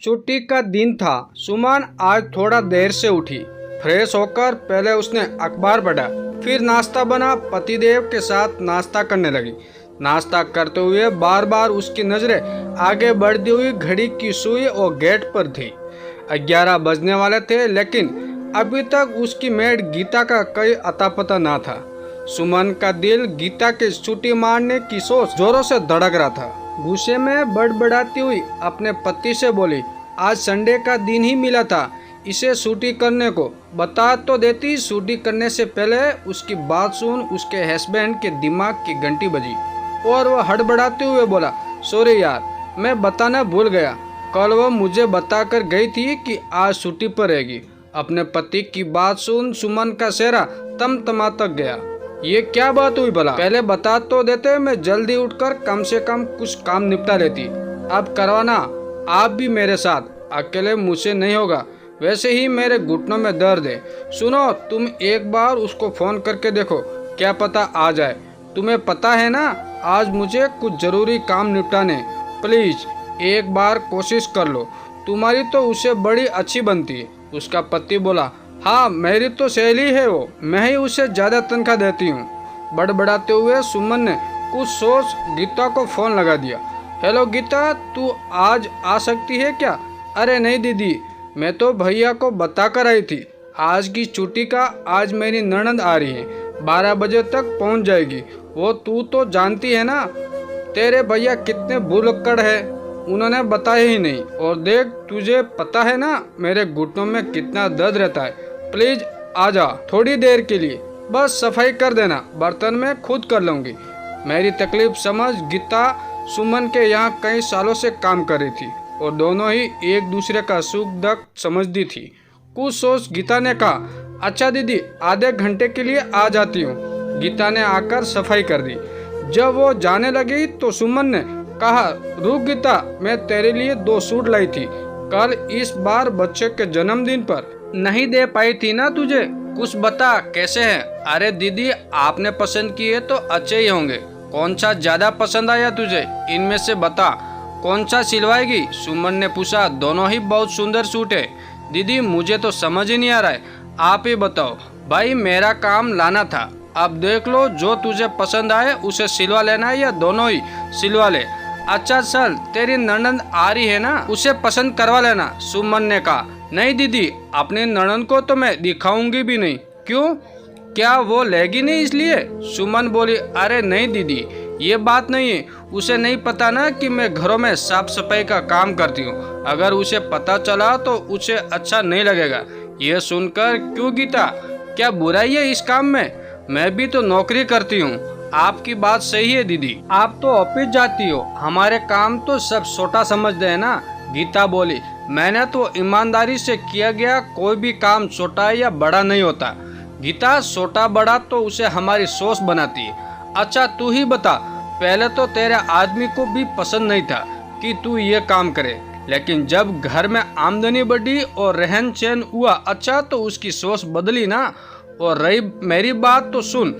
छुट्टी का दिन था। सुमन आज थोड़ा देर से उठी। फ्रेश होकर पहले उसने अखबार पढ़ा, फिर नाश्ता बना। पतिदेव के साथ नाश्ता करने लगी। नाश्ता करते हुए बार बार उसकी नजरें आगे बढ़ती हुई घड़ी की सुई और गेट पर थी। 11 बजने वाले थे, लेकिन अभी तक उसकी मेड गीता का कोई अता पता ना था। सुमन का दिल गीता के छुट्टी मारने की सोच जोरों से धड़क रहा था। गुस्से में बड़बड़ाती हुई अपने पति से बोली, आज संडे का दिन ही मिला था, इसे छुट्टी करने को बता तो देती। छुट्टी करने से पहले उसकी बात सुन उसके हस्बैंड के दिमाग की घंटी बजी और वह हड़बड़ाते हुए बोला, सॉरी यार, मैं बताना भूल गया। कल वो मुझे बताकर गई थी कि आज छुट्टी पर रहेगी। अपने पति की बात सुन सुमन का चेहरा तमतमाता गया। ये क्या बात हुई भला? पहले बता तो देते, मैं जल्दी उठकर कम से कम कुछ काम निपटा लेती। अब करवाना आप भी मेरे साथ, अकेले मुझसे नहीं होगा। वैसे ही मेरे घुटनों में दर्द है। सुनो, तुम एक बार उसको फोन करके देखो, क्या पता आ जाए। तुम्हें पता है ना, आज मुझे कुछ जरूरी काम निपटाने। प्लीज एक बार कोशिश कर लो, तुम्हारी तो उसे बड़ी अच्छी बनती है। उसका पति बोला, हाँ मेरी तो सहेली है वो, मैं ही उसे ज़्यादा तनख्वाह देती हूँ। बड़बड़ाते हुए सुमन ने कुछ सोच गीता को फ़ोन लगा दिया। हेलो गीता, तू आज आ सकती है क्या? अरे नहीं दीदी, मैं तो भैया को बता कर आई थी। आज की छुट्टी का आज मेरी ननद आ रही है, 12 बजे तक पहुँच जाएगी। वो तू तो जानती है ना, तेरे भैया कितने भुलक्कड़ है, उन्होंने बताया ही नहीं। और देख, तुझे पता है ना मेरे घुटनों में कितना दर्द रहता है। प्लीज आ जा थोड़ी देर के लिए, बस सफाई कर देना, बर्तन मैं खुद कर लूँगी। मेरी तकलीफ समझ। गीता सुमन के यहाँ कई सालों से काम कर रही थी और दोनों ही एक दूसरे का सुख दुख समझती थी। कुछ सोच गीता ने कहा, अच्छा दीदी, आधे घंटे के लिए आ जाती हूँ। गीता ने आकर सफाई कर दी। जब वो जाने लगी तो सुमन ने कहा, रुक गीता, मैं तेरे लिए 2 सूट लाई थी कल, इस बार बच्चे के जन्मदिन पर नहीं दे पाई थी ना तुझे। कुछ बता कैसे हैं? अरे दीदी, आपने पसंद किए तो अच्छे ही होंगे। कौन सा ज्यादा पसंद आया तुझे, इनमें से बता, कौन सा सिलवाएगी? सुमन ने पूछा। दोनों ही बहुत सुंदर सूट है दीदी, मुझे तो समझ ही नहीं आ रहा है, आप ही बताओ। भाई मेरा काम लाना था, अब देख लो, जो तुझे पसंद आए उसे सिलवा लेना है या दोनों ही सिलवा ले। अच्छा चल, तेरी ननद आ रही है ना, उसे पसंद करवा लेना, सुमन ने कहा। नहीं दीदी, अपनी ननद को तो मैं दिखाऊंगी भी नहीं। क्यों, क्या वो लेगी नहीं इसलिए? सुमन बोली, अरे नहीं दीदी, ये बात नहीं है। उसे नहीं पता ना कि मैं घरों में साफ सफाई का काम करती हूँ। अगर उसे पता चला तो उसे अच्छा नहीं लगेगा। ये सुनकर, क्यों गीता, क्या बुराई है इस काम में? मैं भी तो नौकरी करती हूँ। आपकी बात सही है दीदी, आप तो ऑफिस जाती हो, हमारे काम तो सब छोटा समझते हैं ना। गीता बोली, मैंने तो ईमानदारी से किया गया कोई भी काम छोटा या बड़ा नहीं होता। गीता, छोटा बड़ा तो उसे हमारी सोच बनाती है। अच्छा तू ही बता, पहले तो तेरे आदमी को भी पसंद नहीं था कि तू ये काम करे, लेकिन जब घर में आमदनी बढ़ी और रहन सहन हुआ अच्छा तो उसकी सोच बदली ना। और रही मेरी बात तो सुन,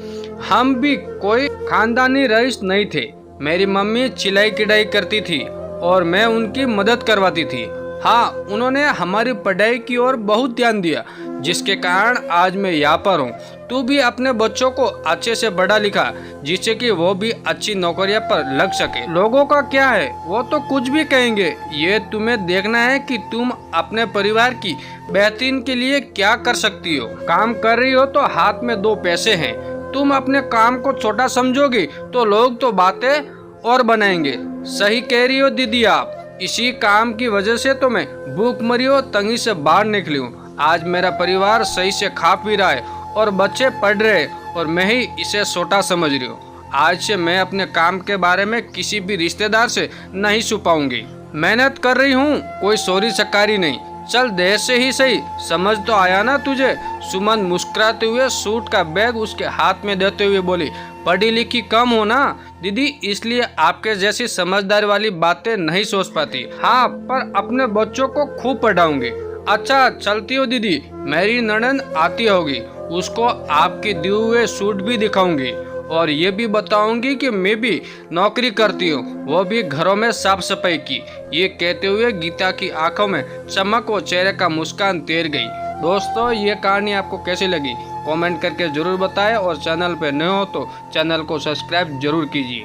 हम भी कोई खानदानी रईस नहीं थे। मेरी मम्मी सिलाई कढ़ाई करती थी और मैं उनकी मदद करवाती थी। हाँ, उन्होंने हमारी पढ़ाई की ओर बहुत ध्यान दिया, जिसके कारण आज मैं यहाँ पर हूँ। तू भी अपने बच्चों को अच्छे से पढ़ा लिखा, जिससे कि वो भी अच्छी नौकरियों पर लग सके। लोगों का क्या है, वो तो कुछ भी कहेंगे। ये तुम्हें देखना है कि तुम अपने परिवार की बेहतरीन के लिए क्या कर सकती हो। काम कर रही हो तो हाथ में 2 पैसे हैं। तुम अपने काम को छोटा समझोगी तो लोग तो बातें और बनाएंगे। सही कह रही हो दीदी आप, इसी काम की वजह से तो मैं भूखमरी और तंगी से बाहर निकली हूँ। आज मेरा परिवार सही से खा पी रहा है और बच्चे पढ़ रहे हैं और मैं ही इसे छोटा समझ रही हूँ। आज से मैं अपने काम के बारे में किसी भी रिश्तेदार से नहीं छुपाऊंगी। मेहनत कर रही हूँ, कोई चोरी चकारी नहीं। चल देर से ही सही, समझ तो आया ना तुझे? सुमन मुस्कुराते हुए सूट का बैग उसके हाथ में देते हुए बोली, पढ़ी लिखी कम हो ना दीदी, इसलिए आपके जैसी समझदार वाली बातें नहीं सोच पाती। हाँ, पर अपने बच्चों को खूब पढ़ाऊंगी। अच्छा चलती हो दीदी, मेरी ननद आती होगी, उसको आपके दिए हुए सूट भी दिखाऊंगी और ये भी बताऊंगी कि मैं भी नौकरी करती हूँ, वो भी घरों में साफ सफाई की। ये कहते हुए गीता की आंखों में चमक और चेहरे का मुस्कान तैर गई। दोस्तों, ये कहानी आपको कैसी लगी कमेंट करके जरूर बताएं और चैनल पर नए हो तो चैनल को सब्सक्राइब जरूर कीजिए।